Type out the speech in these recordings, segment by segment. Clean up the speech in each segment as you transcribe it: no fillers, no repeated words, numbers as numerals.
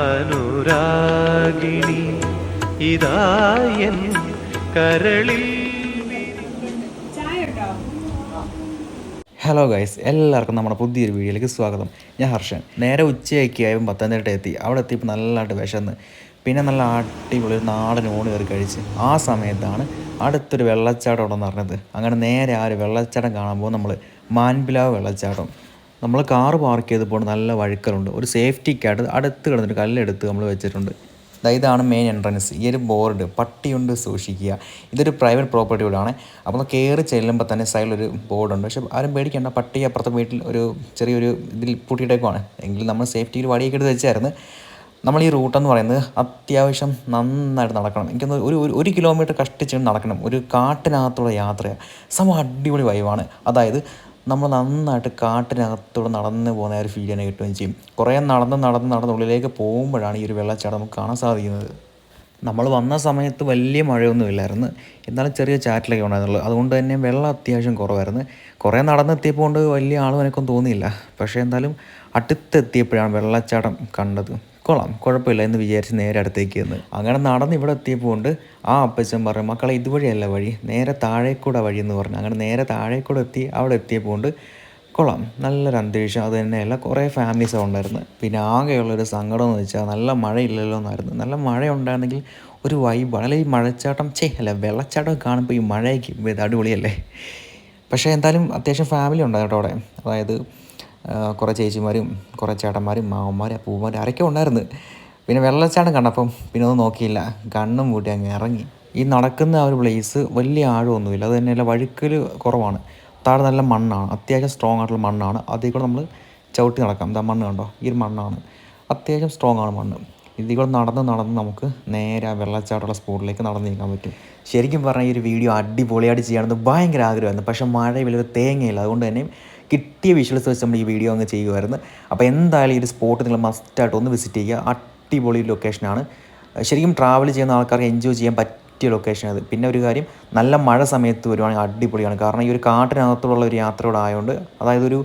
അനുരാഗിണി ഇതായൻ കരളിൽ. Hello guys, എല്ലാവർക്കും നമ്മുടെ പുതിയൊരു വീഡിയോയിലേക്ക് സ്വാഗതം. ഞാൻ ഹർഷൻ. നേരെ ഉച്ചയൊക്കെ ആയപ്പോൾ പത്തനംതിട്ട എത്തി. അവിടെ എത്തിയപ്പോൾ നല്ലതായിട്ട് വിശന്ന്, പിന്നെ നല്ല അടിപൊളി ഒരു നാടൻ ഊണ് കയറി കഴിച്ച് ആ സമയത്താണ് അടുത്തൊരു വെള്ളച്ചാട്ടം ഉണ്ടെന്ന് പറഞ്ഞത്. അങ്ങനെ നേരെ ആ ഒരു വെള്ളച്ചാട്ടം കാണുമ്പോൾ നമ്മൾ മാൻപിലാവ് വെള്ളച്ചാട്ടം നമ്മൾ കാറ് പാർക്ക് ചെയ്തപ്പോൾ നല്ല വഴുക്കലുണ്ട്. ഒരു സേഫ്റ്റിക്കായിട്ട് അടുത്ത് കിടന്നിട്ട് കല്ലെടുത്ത് നമ്മൾ വെച്ചിട്ടുണ്ട്. ഇതാണ് മെയിൻ എൻട്രൻസ്. ഈ ഒരു ബോർഡ് പട്ടിയുണ്ട് സൂക്ഷിക്കുക. ഇതൊരു പ്രൈവറ്റ് പ്രോപ്പർട്ടി കൂടാണ്. അപ്പോൾ നമ്മൾ കയറി ചെല്ലുമ്പോൾ തന്നെ സൈഡിലൊരു ബോർഡുണ്ട്. പക്ഷേ ആരും പേടിക്കേണ്ട, പട്ടി അപ്പുറത്തെ വീട്ടിൽ ഒരു ചെറിയൊരു ഇതിൽ പൂട്ടിയിട്ടേക്കുവാണ്. എങ്കിലും നമ്മൾ സേഫ്റ്റിയിൽ വടിയൊക്കെ എടുത്ത് വെച്ചായിരുന്നു. നമ്മൾ ഈ റൂട്ടെന്ന് പറയുന്നത് അത്യാവശ്യം നന്നായിട്ട് നടക്കണം. എനിക്കൊന്ന് ഒരു കിലോമീറ്റർ കഷ്ടിച്ച് നടക്കണം. ഒരു കാട്ടിനകത്തുള്ള യാത്രയാണ്. സംഭവം അടിപൊളി വൈവാണ്. അതായത് നമ്മൾ നന്നായിട്ട് കാട്ടിനകത്തൂടെ നടന്ന് പോകുന്ന ഒരു ഫീൽ തന്നെ കിട്ടുകയും ചെയ്യും. കുറേ നടന്ന് ഉള്ളിലേക്ക് പോകുമ്പോഴാണ് ഈ ഒരു വെള്ളച്ചാട്ടം നമുക്ക് കാണാൻ സാധിക്കുന്നത്. നമ്മൾ വന്ന സമയത്ത് വലിയ മഴയൊന്നുമില്ലായിരുന്നു, എന്നാലും ചെറിയ ചാറ്റിലൊക്കെ ഉണ്ടായിരുന്നുള്ളൂ. അതുകൊണ്ട് തന്നെ വെള്ളം അത്യാവശ്യം കുറവായിരുന്നു. കുറേ നടന്നെത്തിയപ്പോൾ കൊണ്ട് വലിയ ആളും എനിക്കൊന്നും തോന്നിയില്ല. പക്ഷേ എന്തായാലും അടുത്തെത്തിയപ്പോഴാണ് വെള്ളച്ചാട്ടം കണ്ടത്. കൊള്ളാം, കുഴപ്പമില്ല എന്ന് വിചാരിച്ച് നേരെ അടുത്തേക്ക് വന്ന് അങ്ങനെ നടന്ന് ഇവിടെ എത്തിയപ്പോൾ കൊണ്ട് ആ അപ്പച്ചൻ പറഞ്ഞു, മക്കളെ ഇതുവഴിയല്ല വഴി, നേരെ താഴേക്കൂടെ വഴി എന്ന് പറഞ്ഞു. അങ്ങനെ നേരെ താഴേക്കൂടെ എത്തി. അവിടെ എത്തിയപ്പോൾ കൊണ്ട് കൊള്ളാം, നല്ലൊരു അന്തരീക്ഷം. അത് തന്നെയല്ല കുറേ ഫാമിലീസാണ് ഉണ്ടായിരുന്നു. പിന്നെ ആകെയുള്ളൊരു സങ്കടം എന്ന് വെച്ചാൽ നല്ല മഴയില്ലല്ലോ എന്നായിരുന്നു. നല്ല മഴ ഉണ്ടായിരുന്നെങ്കിൽ ഒരു വൈബാണ്. അല്ലെങ്കിൽ ഈ മഴച്ചാട്ടം വെള്ളച്ചാട്ടം കാണുമ്പോൾ ഈ മഴയ്ക്ക് അടിപൊളിയല്ലേ. പക്ഷേ എന്തായാലും അത്യാവശ്യം ഫാമിലി ഉണ്ടായിരുന്നു അവിടെ. അതായത് കുറേ ചേച്ചിമാരും കുറേ ചേട്ടന്മാരും മാവന്മാരും പൂവന്മാരും ആരൊക്കെ ഉണ്ടായിരുന്നു. പിന്നെ വെള്ളച്ചാട്ടം കണ്ടപ്പം പിന്നെ ഒന്നും നോക്കിയില്ല, കണ്ണും കൂട്ടി അങ്ങ് ഇറങ്ങി. ഈ നടക്കുന്ന ആ ഒരു പ്ലേസ് വലിയ ആഴമൊന്നുമില്ല. അത് തന്നെയല്ല വഴുക്കൽ കുറവാണ്. താഴെ നല്ല മണ്ണാണ്, അത്യാവശ്യം സ്ട്രോങ് ആയിട്ടുള്ള മണ്ണാണ്. അതിൽ കൂടെ നമ്മൾ ചവിട്ടി നടക്കാം. എന്താ മണ്ണ് കണ്ടോ, ഈ ഒരു മണ്ണാണ്, അത്യാവശ്യം സ്ട്രോങ് ആണ് മണ്ണ്. ഇതിൽ കൂടെ നടന്ന് നമുക്ക് നേരെ ആ വെള്ളച്ചാട്ടമുള്ള സ്പോട്ടിലേക്ക് നടന്ന് നീക്കാൻ പറ്റും. ശരിക്കും പറഞ്ഞാൽ ഈ ഒരു വീഡിയോ അടിപൊളിയായിട്ട് ചെയ്യാമെന്ന് ഭയങ്കര ആഗ്രഹമായിരുന്നു. പക്ഷേ മഴ വലിയൊരു തേങ്ങയില്ല. അതുകൊണ്ട് തന്നെ കിട്ടിയ വിഷ്വൽസ് വെച്ച് നമ്മൾ ഈ വീഡിയോ അങ്ങ് ചെയ്യുമായിരുന്നു. അപ്പോൾ എന്തായാലും ഈ ഒരു സ്പോട്ട് നിങ്ങൾ മസ്റ്റായിട്ട് ഒന്ന് വിസിറ്റ് ചെയ്യുക. അടിപൊളി ലൊക്കേഷനാണ്. ശരിക്കും ട്രാവൽ ചെയ്യുന്ന ആൾക്കാർക്ക് എൻജോയ് ചെയ്യാൻ പറ്റിയ ലൊക്കേഷൻ അത്. പിന്നെ ഒരു കാര്യം, നല്ല മഴ സമയത്ത് വരുവാണെങ്കിൽ അടിപൊളിയാണ്. കാരണം ഈ ഒരു കാട്ടിനകത്തുള്ള ഒരു യാത്രയോടെ ആയതുകൊണ്ട്, അതായത് ഒരു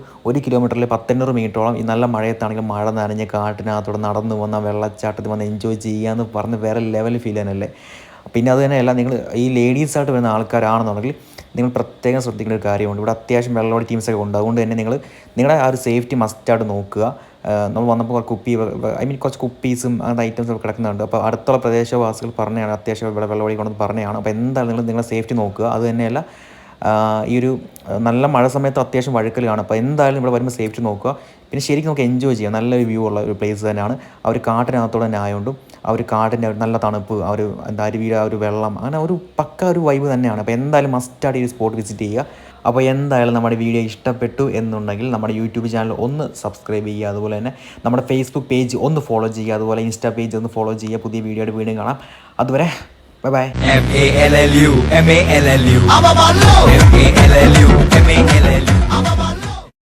കിലോമീറ്ററിൽ 1,800 മീറ്ററോളം ഈ നല്ല മഴയത്താണെങ്കിൽ മഴ നനഞ്ഞ് കാട്ടിനകത്തോടെ നടന്നു വന്ന വെള്ളച്ചാട്ടത്തിൽ വന്ന് എൻജോയ് ചെയ്യാമെന്ന് പറഞ്ഞ് വേറെ ലെവൽ ഫീൽ ചെയ്യാനല്ലേ. പിന്നെ അത് തന്നെയല്ല, നിങ്ങൾ ഈ ലേഡീസായിട്ട് വരുന്ന ആൾക്കാരാണെന്നുണ്ടെങ്കിൽ നിങ്ങൾ പ്രത്യേകം ശ്രദ്ധിക്കേണ്ട ഒരു കാര്യമുണ്ട്. ഇവിടെ അത്യാവശ്യം വെള്ളോടി ടീംസൊക്കെ ഉണ്ട്. അതുകൊണ്ട് തന്നെ നിങ്ങളുടെ ആ ഒരു സേഫ്റ്റി മസ്റ്റായിട്ട് നോക്കുക. നമ്മൾ വന്നപ്പോൾ കുറച്ച് കുപ്പീസും അങ്ങനത്തെ ഐറ്റംസൊക്കെ കിടക്കുന്നുണ്ട്. അപ്പോൾ അടുത്തുള്ള പ്രദേശവാസികൾ പറഞ്ഞതാണ് അത്യാവശ്യം ഇവിടെ വെള്ളോടി കൊണ്ടെന്ന് പറഞ്ഞതാണ്. അപ്പോൾ എന്തായാലും നിങ്ങളുടെ സേഫ്റ്റി നോക്കുക. അത് തന്നെയല്ല, ഈ ഒരു നല്ല മഴ സമയത്ത് അത്യാവശ്യം വഴുക്കൽ കാണും. അപ്പോൾ എന്തായാലും ഇവിടെ വരുമ്പോൾ സേഫ്റ്റി നോക്കുക. പിന്നെ ശരിക്കും നമുക്ക് എൻജോയ് ചെയ്യാം. നല്ലൊരു വ്യൂ ഉള്ള ഒരു പ്ലേസ് തന്നെയാണ്. ആ ഒരു കാട്ടിനകത്തോടെ തന്നെ ആയതുകൊണ്ടും ആ ഒരു കാടിൻ്റെ നല്ല തണുപ്പ്, ആ ഒരു അരുവിയുടെ ആ ഒരു വെള്ളം, അങ്ങനെ ഒരു പക്ക ഒരു വൈബ് തന്നെയാണ്. അപ്പോൾ എന്തായാലും മസ്റ്റായിട്ട് ഈ സ്പോട്ട് വിസിറ്റ് ചെയ്യുക. അപ്പോൾ എന്തായാലും നമ്മുടെ വീഡിയോ ഇഷ്ടപ്പെട്ടു എന്നുണ്ടെങ്കിൽ നമ്മുടെ യൂട്യൂബ് ചാനൽ ഒന്ന് സബ്സ്ക്രൈബ് ചെയ്യുക. അതുപോലെ തന്നെ നമ്മുടെ ഫേസ്ബുക്ക് പേജ് ഒന്ന് ഫോളോ ചെയ്യുക. അതുപോലെ ഇൻസ്റ്റാ പേജ് ഒന്ന് ഫോളോ ചെയ്യുക. പുതിയ വീഡിയോയുടെ വീണ്ടും കാണാം. അതുവരെ ബൈ. MALLU